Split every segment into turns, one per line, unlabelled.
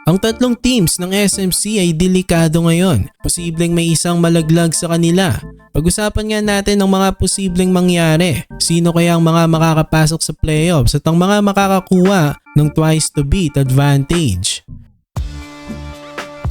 Ang tatlong teams ng SMC ay delikado ngayon. Posibleng may isang malaglag sa kanila. Pag-usapan nga natin ang mga posibleng mangyari. Sino kaya ang mga makakapasok sa playoffs at ang mga makakakuha ng twice to beat advantage.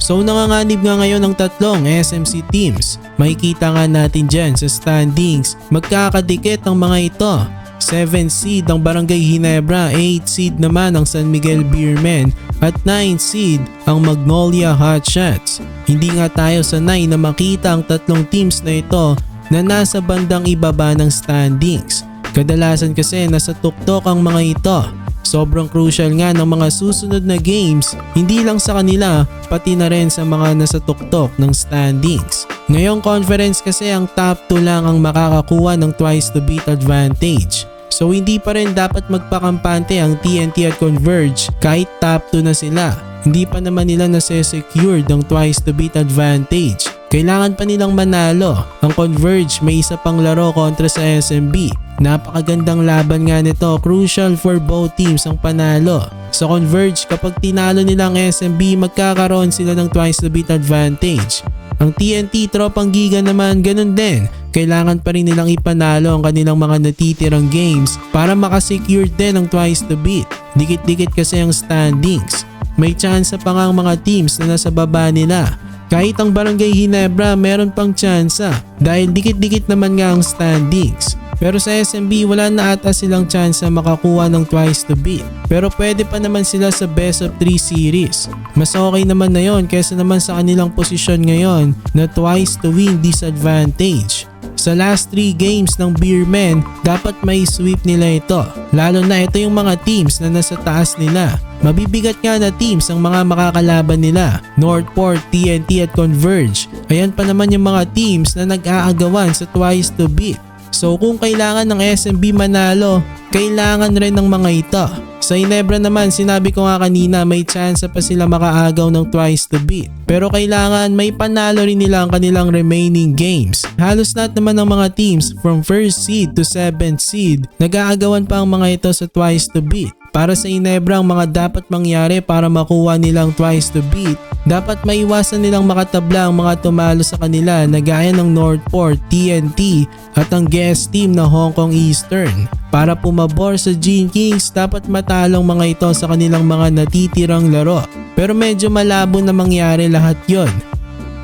So nanganganib nga ngayon ang tatlong SMC teams. Makikita nga natin dyan sa standings, magkakadikit ang mga ito. 7 seed ang Barangay Ginebra, 8 seed naman ang San Miguel Beermen at 9 seed ang Magnolia Hotshots. Hindi nga tayo sanay na makita ang tatlong teams na ito na nasa bandang ibaba ng standings. Kadalasan kasi nasa tuktok ang mga ito. Sobrang crucial nga ng mga susunod na games, hindi lang sa kanila pati na rin sa mga nasa tuktok ng standings. Ngayong conference kasi ang top 2 lang ang makakakuha ng twice to beat advantage. So hindi pa rin dapat magpakampante ang TNT at Converge kahit top 2 na sila. Hindi pa naman nila nase-secured ang twice to beat advantage. Kailangan pa nilang manalo. Ang Converge may isa pang laro kontra sa SMB. Napakagandang laban nga nito, crucial for both teams ang panalo. Sa Converge, kapag tinalo nila ang SMB, magkakaroon sila ng twice to beat advantage. Ang TNT Tropang Giga naman ganun din. Kailangan pa rin nilang ipanalo ang kanilang mga natitirang games para makasecure din ang twice to beat. Dikit-dikit kasi ang standings. May tsansa pa nga ang mga teams na nasa baba nila. Kahit ang Barangay Ginebra meron pang tsansa dahil dikit-dikit naman nga ang standings. Pero sa SMB wala na ata silang tsansa makakuha ng twice to beat. Pero pwede pa naman sila sa best of 3 series. Mas okay naman na yon kaysa naman sa kanilang posisyon ngayon na twice to win disadvantage. Sa last 3 games ng Beermen, dapat may sweep nila ito. Lalo na ito yung mga teams na nasa taas nila. Mabibigat nga na teams ang mga makakalaban nila. Northport, TNT at Converge. Ayan pa naman yung mga teams na nag-aagawan sa twice to beat. So kung kailangan ng SMB manalo, kailangan rin ng mga ito. Sa Ginebra naman, sinabi ko nga kanina may chance pa sila makaagaw ng twice to beat. Pero kailangan may panalo rin nila ang kanilang remaining games. Halos lahat naman ng mga teams from 1st seed to 7th seed, nag-aagawan pa ang mga ito sa twice to beat. Para sa Ginebra, ang mga dapat mangyari para makuha nilang twice to beat, dapat maiwasan nilang makatabla ang mga tumalo sa kanila na gaya ng Northport, TNT at ang guest team na Hong Kong Eastern. Para pumabor sa Gene Kings, dapat matalong mga ito sa kanilang mga natitirang laro. Pero medyo malabo na mangyari lahat yon.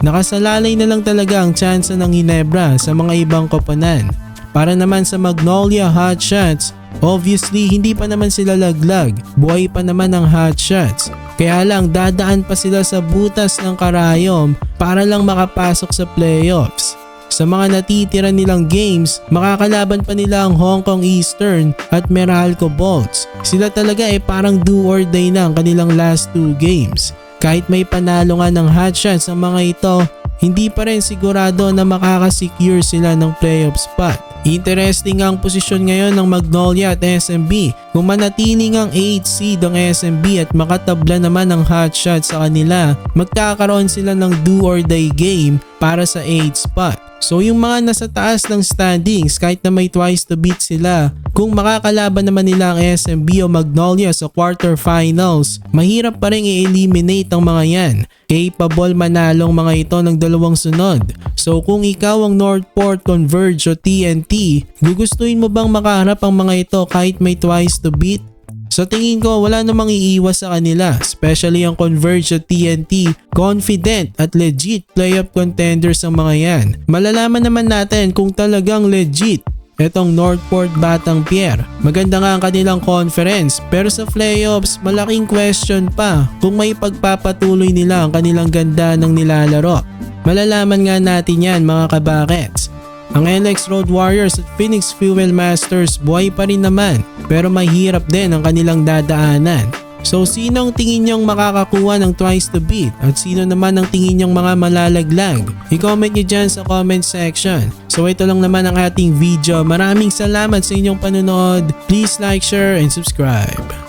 Nakasalalay na lang talaga ang tsansa ng Ginebra sa mga ibang koponan. Para naman sa Magnolia Hotshots, obviously hindi pa naman sila laglag, buhay pa naman ang Hotshots. Kaya lang dadaan pa sila sa butas ng karayom para lang makapasok sa playoffs. Sa mga natitira nilang games, makakalaban pa nila ang Hong Kong Eastern at Meralco Bolts. Sila talaga parang do or die na ang kanilang last 2 games. Kahit may panalo nga ng Hotshots ang mga ito, hindi pa rin sigurado na makakasecure sila ng playoff spot. Interesting ang posisyon ngayon ng Magnolia at SMB. Kung manatili ang 8 seed ang SMB at makatabla naman ang Hotshots sa kanila, magkakaroon sila ng do or die game para sa 8 spot. So yung mga nasa taas ng standings, kahit na may twice to beat sila, kung makakalaban naman nila ang SMB o Magnolia sa quarterfinals, mahirap pa rin i-eliminate ang mga yan. Capable manalong mga ito ng 2 sunod. So kung ikaw ang Northport, Converge o TNT, gugustuhin mo bang makaharap ang mga ito kahit may twice to beat? Sa tingin ko wala namang iiwas sa kanila, especially ang Converge at TNT. Confident at legit playoff contenders ang mga yan. Malalaman naman natin kung talagang legit etong Northport Batang Pier. Maganda nga ang kanilang conference, pero sa playoffs malaking question pa kung may pagpapatuloy nila ang kanilang ganda ng nilalaro. Malalaman nga natin yan mga kabakets. Ang LX Road Warriors at Phoenix Fuel Masters buhay pa rin naman, pero mahirap din ang kanilang dadaanan. So sino ang tingin nyong makakakuha ng twice to beat at sino naman ang tingin nyong mga malalaglag? I-comment nyo dyan sa comment section. So ito lang naman ang ating video. Maraming salamat sa inyong panonood. Please like, share, and subscribe.